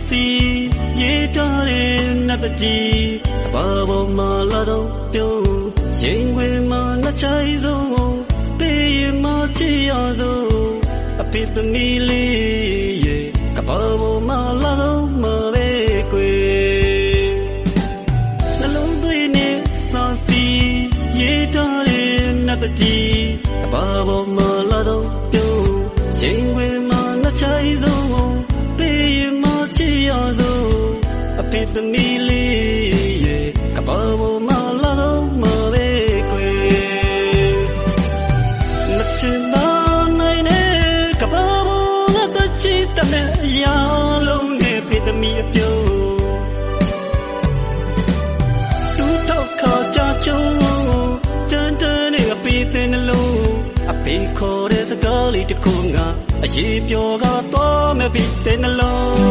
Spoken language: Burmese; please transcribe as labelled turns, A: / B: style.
A: စီရေးထားတဲ့နတ်ပကြီးအဘာပေါ်မှာလာတော့ပြုံးရင်ခွင်မှာနှချိုင်းဆုံးပေးရင်မချစ်ရဆုံးအဖေသမီးလေးရဲ့ကဘာပေါ်မှာလာတော့မပဲကွယ်နှလုံးသွင်းနဲ့စာစီရေးထားတဲ့နတ်ပကြီးအဘာပေါ်မှာလာတော့ပြုံးရင်ခွင်မှာနှချိုင်းဆုံးပေးရင်မချစ်ရဆုံးအဖေသမီးလေးရဲ့ကဘာပေါ်မှာလာတော့မပဲကွယ်မချစ်နိုင်နဲ့ကဘာပေါ်ကတချစ်တဲ့အရာလုံးနဲ့ဖေသမီးအပြုံးသူတော့ခါကြချုံတန်တန်နဲ့အဖေတဲ့နှလုံးအဖေခေါ်တဲ့စကားလေးတစ်ခုငါအရေးပြောကတော့မဖြစ်တဲ့နှလုံး